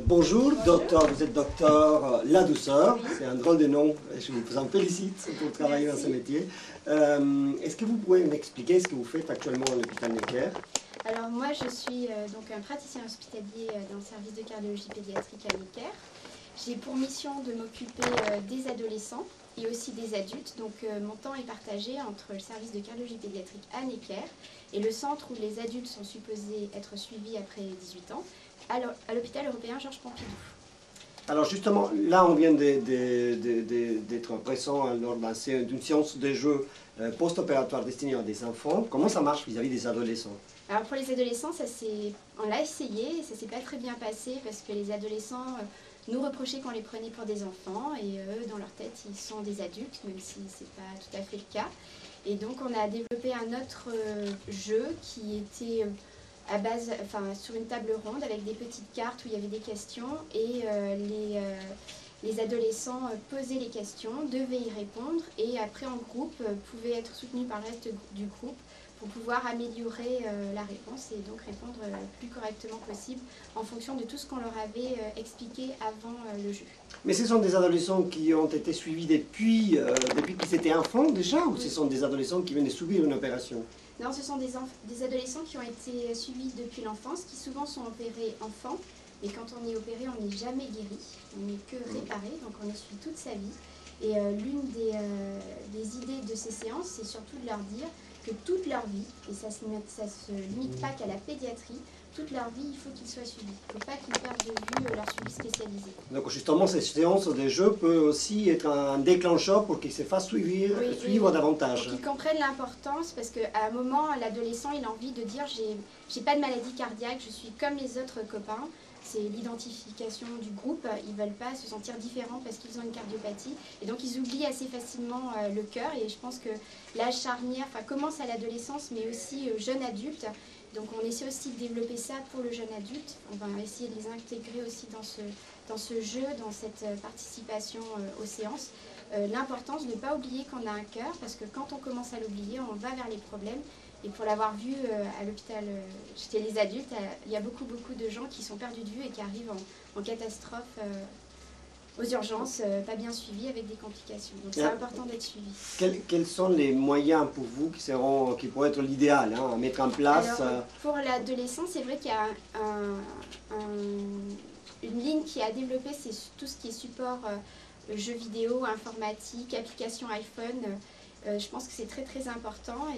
Bonjour, docteur, vous êtes docteur La Douceur, Oui. c'est un drôle de nom, je vous en félicite pour travailler dans ce métier. Est-ce que vous pouvez m'expliquer ce que vous faites actuellement à l'hôpital Necker? Alors moi je suis donc un praticien hospitalier dans le service de cardiologie pédiatrique à Necker. J'ai pour mission de m'occuper des adolescents et aussi des adultes, donc mon temps est partagé entre le service de cardiologie pédiatrique à Necker et le centre où les adultes sont supposés être suivis après 18 ans, à l'hôpital européen Georges Pompidou. Alors justement, là on vient d'être présent lors d'une séance de jeu post-opératoire destinée à des enfants. Comment ça marche vis-à-vis des adolescents? Alors pour les adolescents, on l'a essayé et ça s'est pas très bien passé parce que les adolescents nous reprochaient qu'on les prenait pour des enfants et eux, dans leur tête, ils sont des adultes, même si c'est pas tout à fait le cas. Et donc on a développé un autre jeu qui était à base, sur une table ronde avec des petites cartes où il y avait des questions et les adolescents posaient les questions, devaient y répondre et après en groupe pouvaient être soutenus par le reste du groupe pour pouvoir améliorer la réponse et donc répondre le plus correctement possible en fonction de tout ce qu'on leur avait expliqué avant le jeu. Mais ce sont des adolescents qui ont été suivis depuis qu'ils étaient enfants déjà, ou ce sont des adolescents qui viennent de subir une opération? Non, ce sont des adolescents qui ont été suivis depuis l'enfance, qui souvent sont opérés enfants, mais quand on est opéré, on n'est jamais guéri, on n'est que réparé, donc on est suivi toute sa vie. Et l'une des idées de ces séances, c'est surtout de leur dire que toute leur vie, et ça se limite pas qu'à la pédiatrie, toute leur vie, il faut qu'ils soient suivis. Il ne faut pas qu'ils perdent de vue leur suivi spécialisé. Donc justement, cette séance de jeu peut aussi être un déclencheur pour qu'ils se fassent suivre davantage. Pour qu'ils comprennent l'importance, parce qu'à un moment, l'adolescent, il a envie de dire j'ai pas de maladie cardiaque, je suis comme les autres copains. C'est l'identification du groupe, ils ne veulent pas se sentir différents parce qu'ils ont une cardiopathie. Et donc ils oublient assez facilement le cœur. Et je pense que l'âge charnière commence à l'adolescence, mais aussi jeune adulte. Donc on essaie aussi de développer ça pour le jeune adulte. On va essayer de les intégrer aussi dans ce jeu, dans cette participation aux séances. L'importance de ne pas oublier qu'on a un cœur, parce que quand on commence à l'oublier, on va vers les problèmes. Et pour l'avoir vu à l'hôpital chez les adultes, il y a beaucoup de gens qui sont perdus de vue et qui arrivent en catastrophe aux urgences, pas bien suivis avec des complications. Donc c'est important d'être suivi. Quels sont les moyens pour vous qui pourraient être l'idéal à mettre en place? Alors, pour l'adolescent, c'est vrai qu'il y a une ligne qui a développé, c'est tout ce qui est support jeux vidéo, informatique, application iPhone. Je pense que c'est très important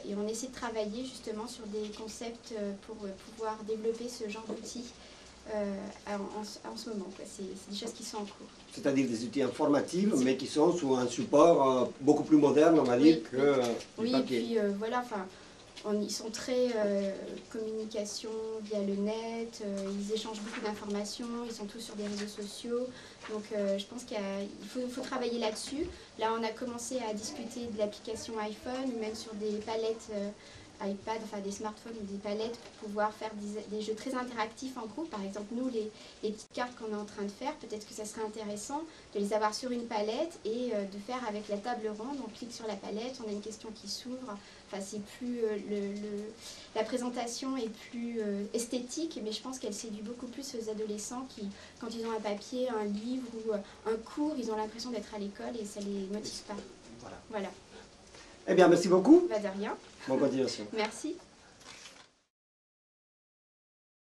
et on essaie de travailler justement sur des concepts pour pouvoir développer ce genre d'outils en ce moment. C'est des choses qui sont en cours. C'est-à-dire des outils informatifs, mais qui sont sous un support beaucoup plus moderne, on va dire, que le papier. Et puis voilà, ils sont très communication via le net, ils échangent beaucoup d'informations, ils sont tous sur des réseaux sociaux. Donc je pense qu'il faut travailler là-dessus. Là on a commencé à discuter de l'application iPhone, ou même sur des palettes iPad, des smartphones ou des palettes pour pouvoir faire des jeux très interactifs en groupe. Par exemple, nous, les petites cartes qu'on est en train de faire, peut-être que ça serait intéressant de les avoir sur une palette et de faire avec la table ronde. On clique sur la palette, on a une question qui s'ouvre. C'est plus la présentation est plus esthétique, mais je pense qu'elle séduit beaucoup plus aux adolescents qui, quand ils ont un papier, un livre ou un cours, ils ont l'impression d'être à l'école et ça ne les motive pas. Voilà. Eh bien, merci beaucoup. De rien. Bonne continuation. Merci.